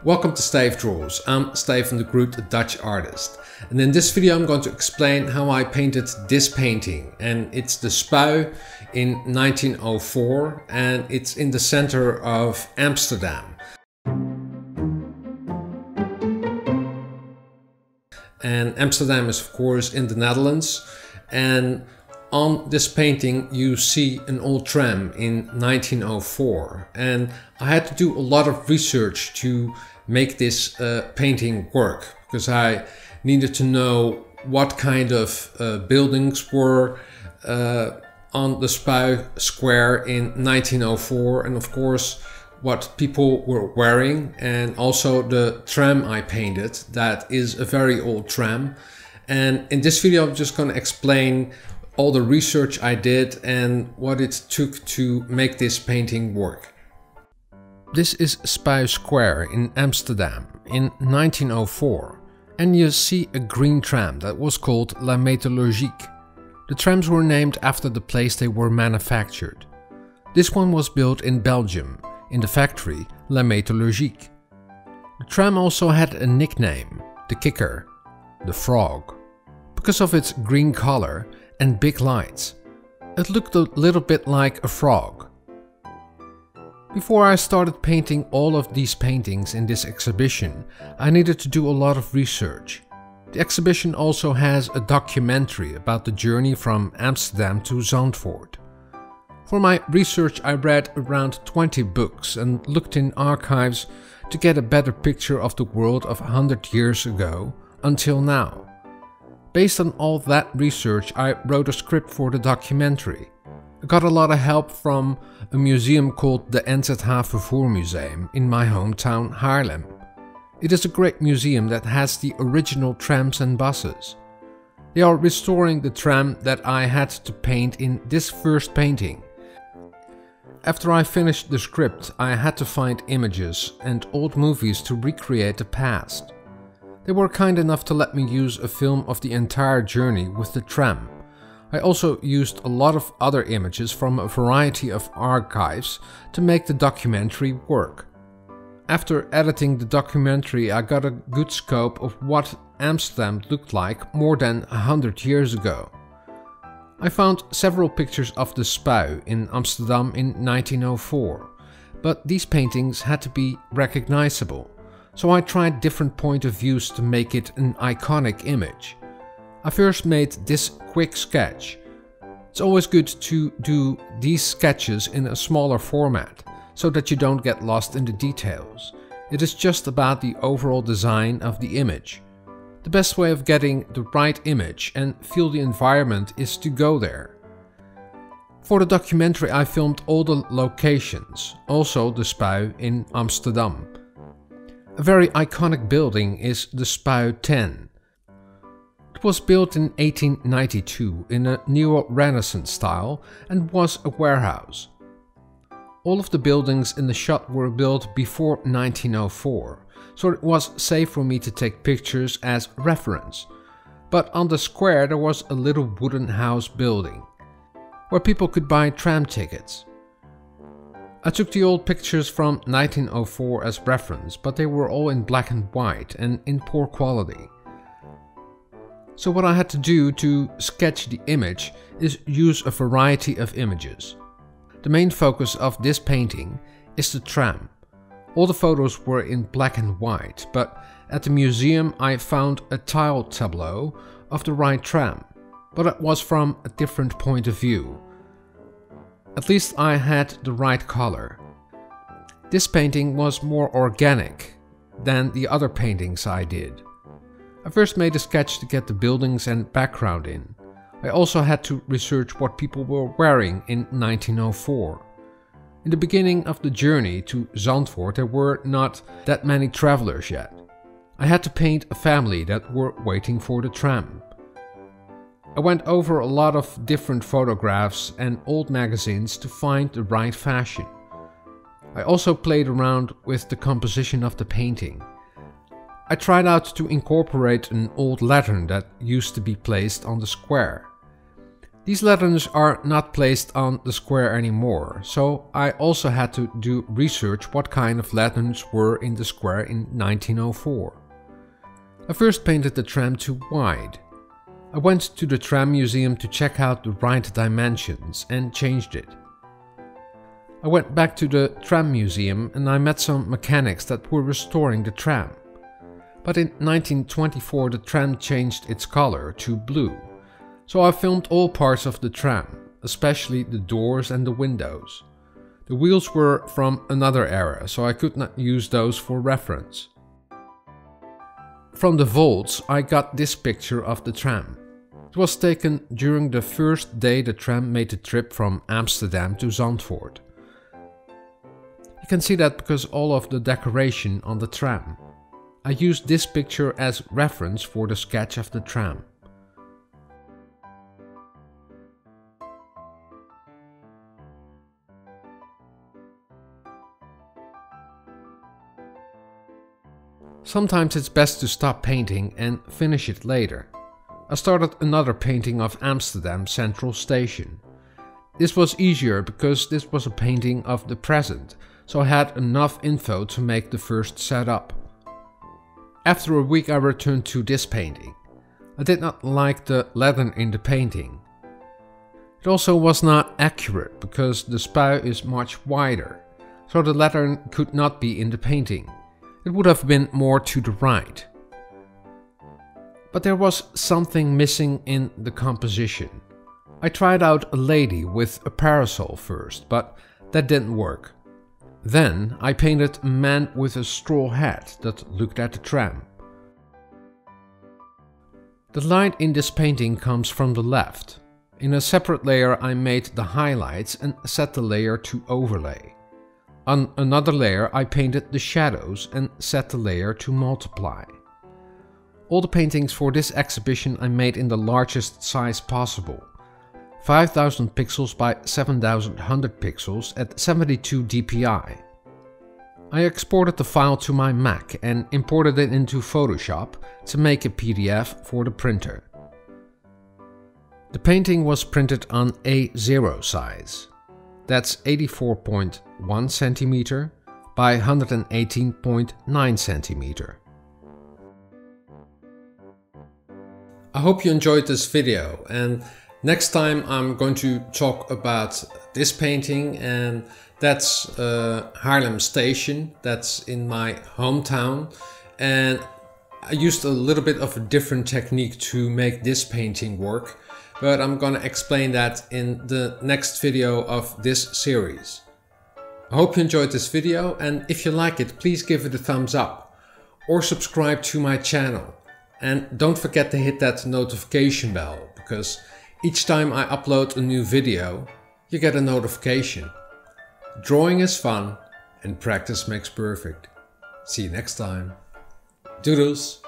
Welcome to Stayf Draws. I'm Stayf from the group The Dutch Artist. And in this video I'm going to explain how I painted this painting. And it's the Spui in 1904 and it's in the center of Amsterdam. And Amsterdam is of course in the Netherlands. And on this painting you see an old tram in 1904. And I had to do a lot of research to make this painting work, because I needed to know what kind of buildings were on the Spui Square in 1904, and of course what people were wearing, and also the tram I painted. That is a very old tram. And in this video I'm just going to explain all the research I did and what it took to make this painting work. This is Spui Square in Amsterdam in 1904, and you see a green tram that was called La Métallurgique. The trams were named after the place they were manufactured. This one was built in Belgium, in the factory La Métallurgique. The tram also had a nickname, the kikker, the frog, because of its green color and big lights. It looked a little bit like a frog. Before I started painting all of these paintings in this exhibition, I needed to do a lot of research. The exhibition also has a documentary about the journey from Amsterdam to Zandvoort. For my research I read around 20 books and looked in archives to get a better picture of the world of 100 years ago until now. Based on all that research I wrote a script for the documentary. I got a lot of help from a museum called the NZH Vervoer Museum in my hometown Haarlem. It is a great museum that has the original trams and buses. They are restoring the tram that I had to paint in this first painting. After I finished the script, I had to find images and old movies to recreate the past. They were kind enough to let me use a film of the entire journey with the tram. I also used a lot of other images from a variety of archives to make the documentary work. After editing the documentary, I got a good scope of what Amsterdam looked like more than 100 years ago. I found several pictures of the Spui in Amsterdam in 1904, but these paintings had to be recognizable, so I tried different point of views to make it an iconic image. I first made this quick sketch. It's always good to do these sketches in a smaller format, so that you don't get lost in the details. It is just about the overall design of the image. The best way of getting the right image and feel the environment is to go there. For the documentary I filmed all the locations, also the Spui in Amsterdam. A very iconic building is the Spui 10. It was built in 1892 in a neo-Renaissance style and was a warehouse. All of the buildings in the shot were built before 1904, so it was safe for me to take pictures as reference. But on the square there was a little wooden house building, where people could buy tram tickets. I took the old pictures from 1904 as reference, but they were all in black and white and in poor quality. So what I had to do to sketch the image is use a variety of images. The main focus of this painting is the tram. All the photos were in black and white, but at the museum I found a tile tableau of the right tram, but it was from a different point of view. At least I had the right color. This painting was more organic than the other paintings I did. I first made a sketch to get the buildings and background in. I also had to research what people were wearing in 1904. In the beginning of the journey to Zandvoort there were not that many travelers yet. I had to paint a family that were waiting for the tram. I went over a lot of different photographs and old magazines to find the right fashion. I also played around with the composition of the painting. I tried out to incorporate an old lantern that used to be placed on the square. These lanterns are not placed on the square anymore, so I also had to do research what kind of lanterns were in the square in 1904. I first painted the tram too wide. I went to the tram museum to check out the right dimensions and changed it. I went back to the tram museum and I met some mechanics that were restoring the tram. But in 1924 the tram changed its color to blue. So I filmed all parts of the tram, especially the doors and the windows. The wheels were from another era, so I could not use those for reference. From the vaults I got this picture of the tram. It was taken during the first day the tram made the trip from Amsterdam to Zandvoort. You can see that because all of the decoration on the tram. I used this picture as reference for the sketch of the tram. Sometimes it's best to stop painting and finish it later. I started another painting of Amsterdam Central Station. This was easier because this was a painting of the present, so I had enough info to make the first setup. After a week I returned to this painting. I did not like the lantern in the painting. It also was not accurate because the spui is much wider, so the lantern could not be in the painting. It would have been more to the right. But there was something missing in the composition. I tried out a lady with a parasol first, but that didn't work. Then I painted a man with a straw hat that looked at the tram. The light in this painting comes from the left. In a separate layer I made the highlights and set the layer to overlay. On another layer I painted the shadows and set the layer to multiply. All the paintings for this exhibition I made in the largest size possible. 5000 pixels by 7100 pixels at 72 dpi. I exported the file to my Mac and imported it into Photoshop to make a PDF for the printer. The painting was printed on A0 size. That's 84.1 cm by 118.9 cm. I hope you enjoyed this video, and next time I'm going to talk about this painting, and that's Haarlem Station. That's in my hometown, and I used a little bit of a different technique to make this painting work. But I'm gonna explain that in the next video of this series. I hope you enjoyed this video, and if you like it, please give it a thumbs up or subscribe to my channel. And don't forget to hit that notification bell, because each time I upload a new video, you get a notification. Drawing is fun and practice makes perfect. See you next time. Doodles!